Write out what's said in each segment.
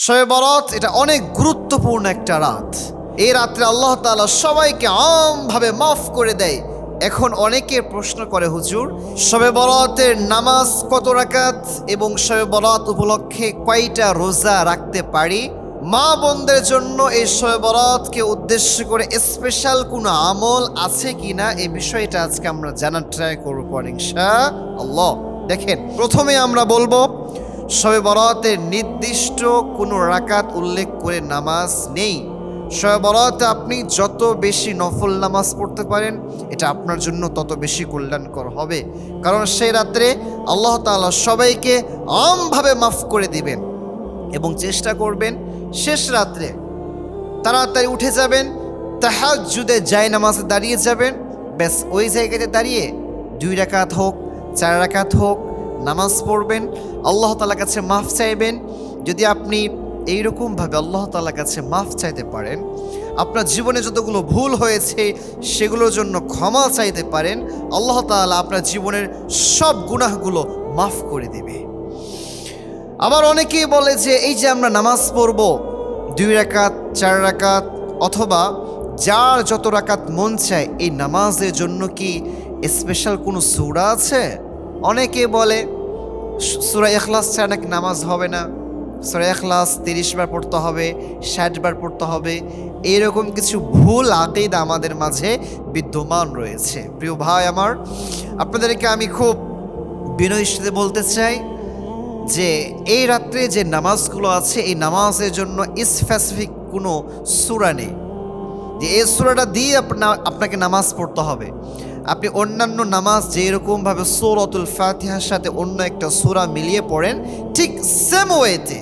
শবে বরাত এটা অনেক গুরুত্বপূর্ণ একটা রাত। এই রাত্রে আল্লাহ তাআলা সবাইকে আমভাবে মাফ করে দেয়। এখন অনেকে প্রশ্ন করে, হুজুর, শবে বরাতের নামাজ কত রাকাত এবং শবে বরাত উপলক্ষে কয়টা রোজা রাখতে পারি? মা বোনদের জন্য এই শবে বরাতকে উদ্দেশ্য করে স্পেশাল কোনো আমল আছে কিনা এই বিষয়টা আজকে আমরা জানার ট্রাই করব ইনশাআল্লাহ। দেখেন, প্রথমে আমরা বলবো শবে বরাতের নির্দিষ্ট কোনো রাকাত উল্লেখ করে নামাজ নেই। শবে বরাতে আপনি যত বেশি নফল নামাজ পড়তে পারেন এটা আপনার জন্য তত বেশি কল্যাণকর হবে, কারণ সেই রাত্রে আল্লাহ তাআলা সবাইকে আমভাবে মাফ করে দিবেন। এবং চেষ্টা করবেন শেষ রাত্রে তাড়াতাড়ি উঠে যাবেন, তাহাজ্জুদে জায়নামাজে দাঁড়িয়ে যাবেন। ব্যাস ওই জায়গাতে দাঁড়িয়ে 2 রাকাত হোক 4 রাকাত হোক নামাজ পড়বেন, আল্লাহ তাআলার কাছে মাফ চাইবেন। যদি আপনি এইরকমভাবে আল্লাহ তাআলার কাছে মাফ চাইতে পারেন, আপনার জীবনে যতগুলো ভুল হয়েছে সেগুলোর জন্য ক্ষমা চাইতে পারেন, আল্লাহ তাআলা আপনার জীবনের সব গুনাহগুলো মাফ করে দেবে। আবার অনেকেই বলে যে এই যে আমরা নামাজ পড়ব 2 রাকাত 4 রাকাত অথবা যার যত রাকাত মন চায়, এই নামাজের জন্য কি স্পেশাল কোনো সূরা আছে? অনেকে বলে সূরা ইখলাস ছাড়া নাকি নামাজ হবে না, সূরা ইখলাস 30 বার পড়তে হবে, 60 বার পড়তে হবে। এইরকম কিছু ভুল আকীদা আমাদের মাঝে বিদ্যমান রয়েছে। প্রিয় ভাই আমার, আপনাদেরকে আমি খুব বিনয়ের সাথে বলতে চাই যে এই রাত্রে যে নামাজগুলো আছে এই নামাজের জন্য স্পেসিফিক কোনো সূরা নেই যে এই সূরাটা দিয়ে আপনাকে নামাজ পড়তে হবে। আপনি অন্যান্য নামাজ যেরকমভাবে সূরাতুল ফাতিহার সাথে অন্য একটা সূরা মিলিয়ে পড়েন, ঠিক সেম ওয়েতে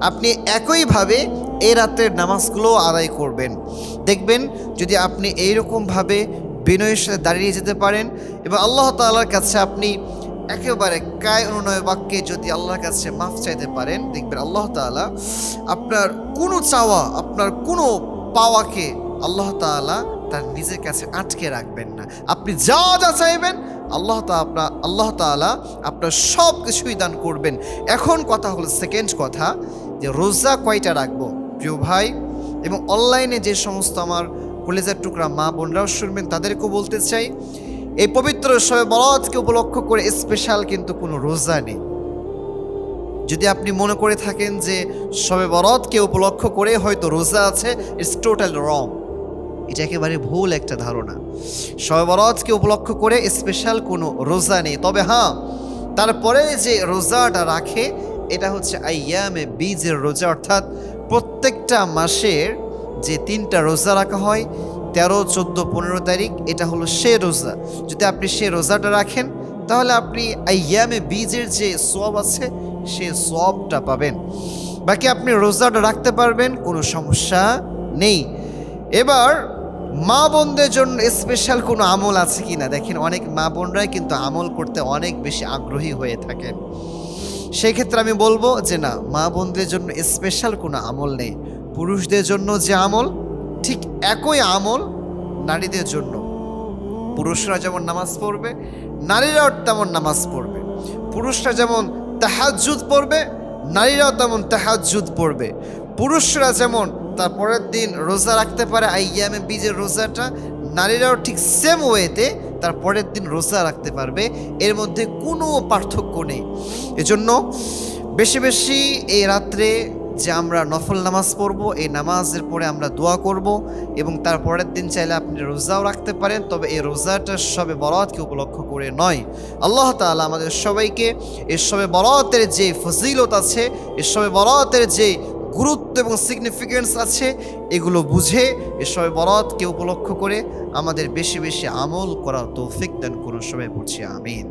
আপনি একইভাবে এই রাত্রের নামাজগুলো আদায় করবেন। দেখবেন যদি আপনি এইরকমভাবে বিনয়ের সাথে দাঁড়িয়ে যেতে পারেন এবং আল্লাহ তাআলার কাছে আপনি একেবারে কায় অনুনয় বাক্যে যদি আল্লাহর কাছে মাফ চাইতে পারেন, দেখবেন আল্লাহ তাআলা আপনার কোনো চাওয়া, আপনার কোনো পাওয়াকে আল্লাহ তাআলা তার নিজের কাছে আটকে রাখবেন না। আপনি যা যা চাইবেন আল্লাহ তাআলা আপনার সব কিছুই দান করবেন। এখন কথা হলো সেকেন্ড কথা, যে রোজা কয়টা রাখবো। প্রিয় ভাই এবং অনলাইনে যে সমস্ত আমার কলিজার টুকরা মা বোনরাও শুনবেন, তাদেরকেও বলতে চাই, এই পবিত্র শবে বরাতকে উপলক্ষ করে স্পেশাল কিন্তু কোনো রোজা নেই। যদি আপনি মনে করে থাকেন যে শবে বরাতকে উপলক্ষ করে হয়তো রোজা আছে, ইটস টোটাল রং। এটা একেবারে ভুল একটা ধারণা। শবে বরাতকে উপলক্ষ করে স্পেশাল কোনো রোজা নেই। তবে হ্যাঁ, তারপরে যে রোজাটা রাখে এটা হচ্ছে আইয়ামে বীজের রোজা, অর্থাৎ প্রত্যেকটা মাসের যে 3টা রোজা রাখা হয় 13, 14, 15 তারিখ, এটা হলো সে রোজা। যদি আপনি সে রোজাটা রাখেন তাহলে আপনি আইয়ামে বীজের যে সওয়াব আছে সে সওয়াবটা পাবেন। বাকি আপনি রোজাটা রাখতে পারবেন, কোনো সমস্যা নেই। এবার মা বোনদের জন্য স্পেশাল কোনো আমল আছে কিনা দেখেন, অনেক মা বোনরাই কিন্তু আমল করতে অনেক বেশি আগ্রহী হয়ে থাকেন। সেই ক্ষেত্রে আমি বলবো যে না, মা বোনদের জন্য স্পেশাল কোনো আমল নেই। পুরুষদের জন্য যে আমল ঠিক একই আমল নারীদের জন্য। পুরুষরা যেমন নামাজ পড়বে নারীরাও তেমন নামাজ পড়বে। পুরুষরা যেমন তাহাজ্জুদ পড়বে নারীরাও তেমন তাহাজ্জুদ পড়বে। পুরুষরা যেমন তার পরের দিন রোজা রাখতে পারে আইয়ামে বীজের রোজাটা, নারীরাও ঠিক সেম ওয়েতে তার পরের দিন রোজা রাখতে পারবে। এর মধ্যে কোনো পার্থক্য নেই। এজন্য বেশি বেশি এই রাত্রে যে আমরা নফল নামাজ পড়ব, এই নামাজের পরে আমরা দোয়া করব এবং তার পরের দিন চাইলে আপনি রোজাও রাখতে পারেন। তবে এই রোজাটা শবে বরাতকে উপলক্ষ করে নয়। আল্লাহ তাআলা আমাদের সবাইকে এই শবে বরাতের যে ফজিলত আছে, এই শবে বরাতের যে গুরুত্ব এবং সিগনিফিকেন্স আছে, এগুলো বুঝে এই শবে বরাতকে উপলক্ষ করে আমাদের বেশি বেশি আমল করার তৌফিক দান করুন। সবাই পড়ছি আমিন।